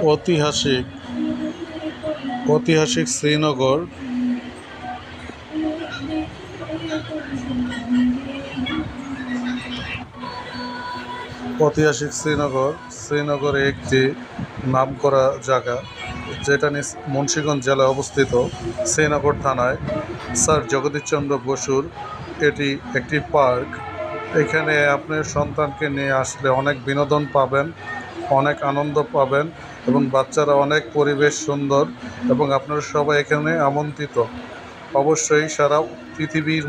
ঐতিহাসিক ঐতিহাসিক শ্রীনগর শ্রীনগরে একটি নামকরা জায়গা, যেটা মুন্সিগঞ্জ জেলায় অবস্থিত। শ্রীনগর থানায় স্যার জগদীশচন্দ্র বসুর এটি একটি পার্ক। এখানে আপনার সন্তানকে নিয়ে আসলে অনেক বিনোদন পাবেন, অনেক আনন্দ পাবেন, এবং বাচ্চারা অনেক পরিবেশ সুন্দর, এবং আপনারা সবাই এখানে আমন্ত্রিত। অবশ্যই সারা পৃথিবীর